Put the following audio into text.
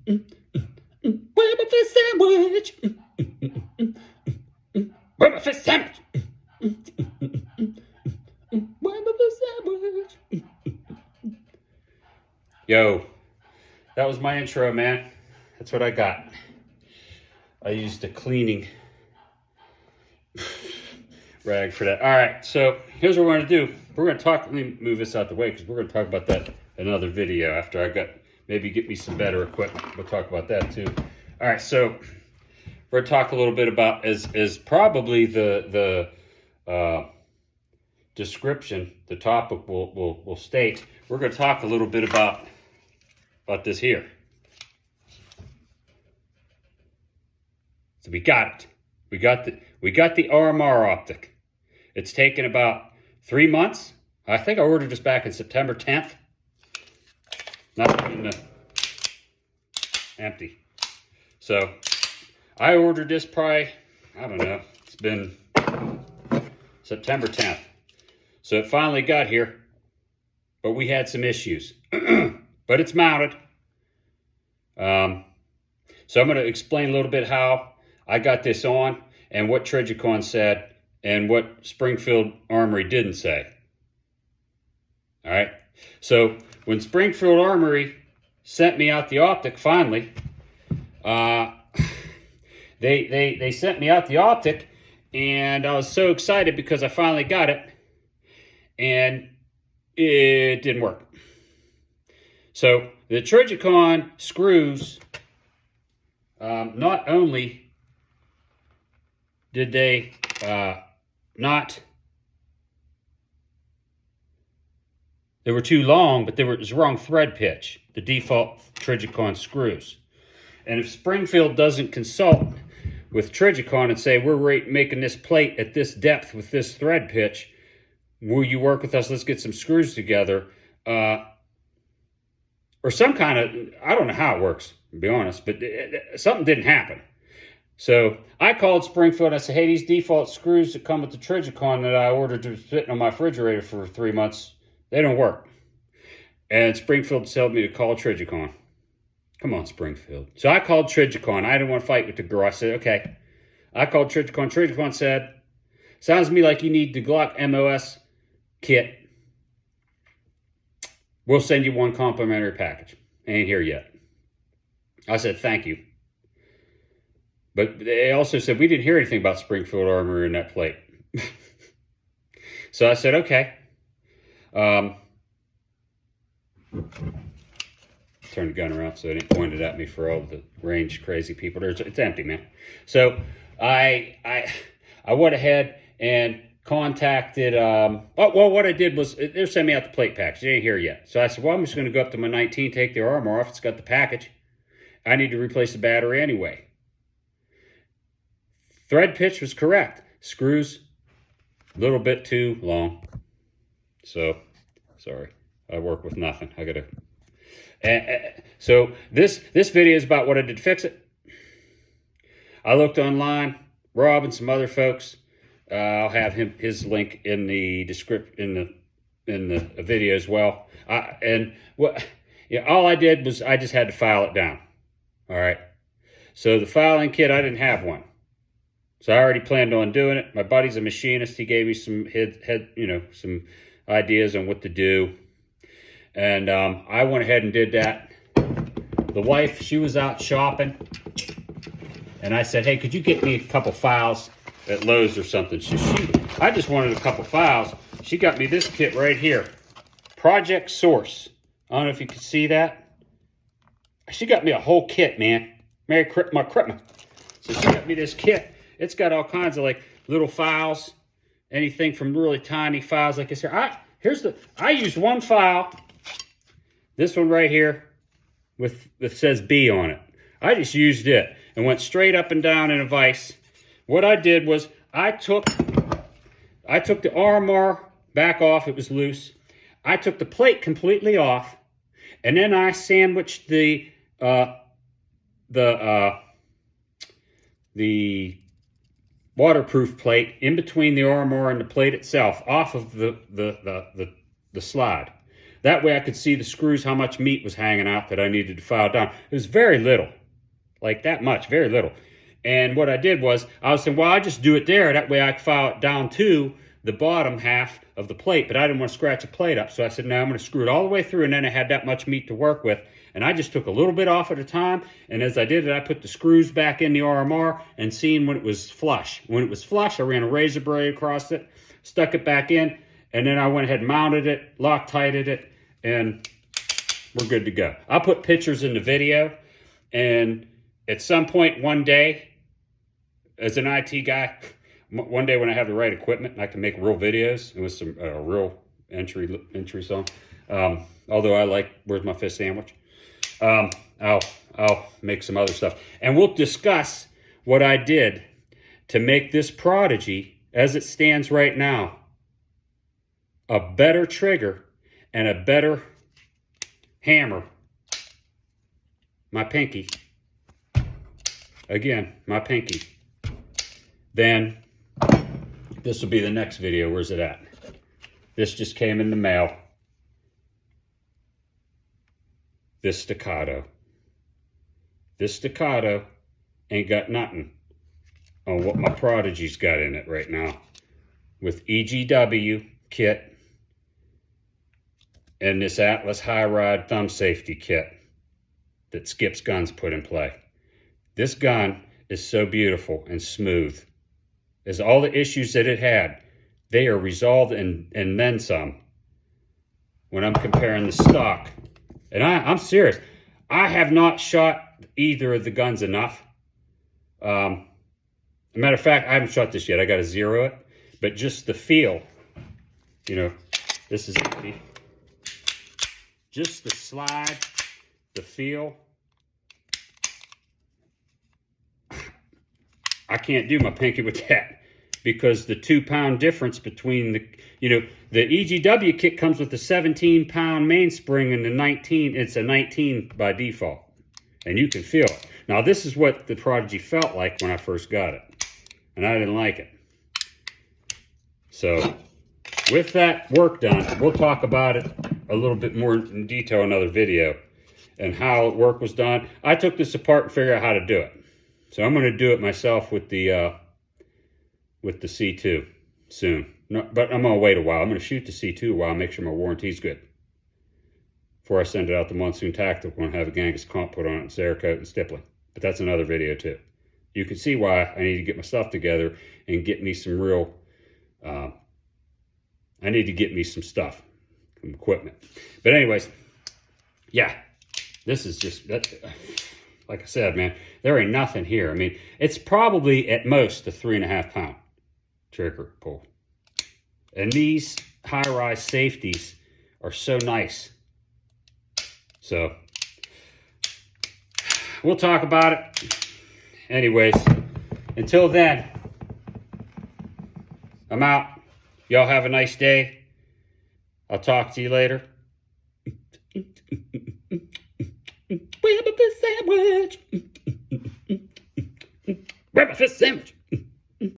Where my fish sandwich? Where my fish sandwich? Where my fish sandwich? Yo, that was my intro, man. That's what I got. I used a cleaning rag for that. All right, so here's what we're going to do. We're going to talk. Let me move this out the way because we're going to talk about that in another video after I got, maybe get me some better equipment. We'll talk about that too. All right, so we're going to talk a little bit about, as probably the description, the topic will state, we're going to talk a little bit about this here. So we got it. We got the RMR Optic. It's taken about 3 months. I think I ordered this back in September 10th. Nothing empty. So I ordered this probably, I don't know, it's been September 10th. So it finally got here, but we had some issues. But it's mounted. So I'm going to explain a little bit how I got this on and what Trigicon said and what Springfield Armory didn't say. All right. So when Springfield Armory sent me out the Optic finally, they sent me out the Optic, and I was so excited because I finally got it, and it didn't work. So the Trigicon screws, not only did they they were too long, but it was wrong thread pitch, the default Trigicon screws. And if Springfield doesn't consult with Trigicon and say, we're making this plate at this depth with this thread pitch, will you work with us? Let's get some screws together. Or some kind of, I don't know how it works, to be honest, but something didn't happen. So I called Springfield and I said, hey, these default screws that come with the Trigicon that I ordered to fit on my refrigerator for 3 months, they don't work. And Springfield told me to call Trigicon. Come on, Springfield. So I called Trigicon. I didn't want to fight with the girl. I said, okay. I called Trigicon. Trigicon said, sounds to me like you need the Glock MOS kit. We'll send you one complimentary package. Ain't here yet. I said, thank you. But they also said, we didn't hear anything about Springfield Armory in that plate. So I said, okay. Turn the gun around so they didn't point it at me for all the range crazy people. It's empty, man. So I went ahead and contacted, what I did was, they're sending me out the plate package. It ain't here yet. So I said, well, I'm just going to go up to my 19, take the armor off. It's got the package. I need to replace the battery anyway. Thread pitch was correct. Screws, a little bit too long. So, sorry. I work with nothing. I got to... So this video is about what I did to fix it. I looked online. Rob and some other folks. I'll have his link in the description in the video as well. All I did was I just had to file it down. All right. So the filing kit, I didn't have one. So I already planned on doing it. My buddy's a machinist. He gave me some some ideas on what to do. And I went ahead and did that. The wife, she was out shopping. And I said, hey, could you get me a couple files at Lowe's or something? I just wanted a couple files. She got me this kit right here. Project Source. I don't know if you can see that. She got me a whole kit, man. Merry Christmas. So she got me this kit. It's got all kinds of like little files. Anything from really tiny files like this here. I used one file. This one right here that says B on it. I just used it and went straight up and down in a vise. What I did was I took the RMR back off. It was loose. I took the plate completely off, and then I sandwiched the waterproof plate in between the RMR and the plate itself off of the slide. That way I could see the screws, how much meat was hanging out that I needed to file down. It was very little, like that much, very little. And what I did was, I was saying, well, I'll just do it there. That way I could file it down to the bottom half of the plate, but I didn't want to scratch the plate up. So I said, no, I'm going to screw it all the way through, and then I had that much meat to work with. And I just took a little bit off at a time, and as I did it, I put the screws back in the RMR and seen when it was flush. When it was flush, I ran a razor blade across it, stuck it back in, and then I went ahead and mounted it, Loctited it, and we're good to go. I'll put pictures in the video, and at some point one day, as an IT guy, one day when I have the right equipment and I can make real videos and with some real entry song, although I like Where's My Fish Sandwich, I'll make some other stuff. And we'll discuss what I did to make this Prodigy, as it stands right now, a better trigger and a better hammer. My pinky. Again, my pinky. Then, this will be the next video. Where's it at? This just came in the mail. This staccato. This staccato ain't got nothing on what my Prodigy's got in it right now. With EGW kit and this Atlas high rod thumb safety kit that Skip's Guns put in play. This gun is so beautiful and smooth. As all the issues that it had, they are resolved and then some. When I'm comparing the stock, and I'm serious, I have not shot either of the guns enough. As a matter of fact, I haven't shot this yet. I got to zero it, but just the feel, you know, this is empty. Just the slide, the feel. I can't do my pinky with that because the 2-pound difference between the, you know, the EGW kit comes with a 17-pound mainspring and the 19, it's a 19 by default. And you can feel it. Now, this is what the Prodigy felt like when I first got it. And I didn't like it. So, with that work done, we'll talk about it a little bit more in detail in another video and how work was done. I took this apart and figured out how to do it. So I'm going to do it myself with the C2 soon. No, but I'm going to wait a while. I'm going to shoot the C2 a while, make sure my warranty's good. Before I send it out to Monsoon Tactical and have a Genghis comp put on it and Cerakote and stippling. But that's another video too. You can see why I need to get my stuff together and get me some real, I need to get me some stuff, some equipment. But anyways, yeah, this is just, that. Like I said, man, there ain't nothing here. I mean, it's probably at most a 3.5 pound trigger pull. And these high-rise safeties are so nice. So, we'll talk about it. Anyways, until then, I'm out. Y'all have a nice day. I'll talk to you later. Where's my fish sandwich? Where's my fish sandwich?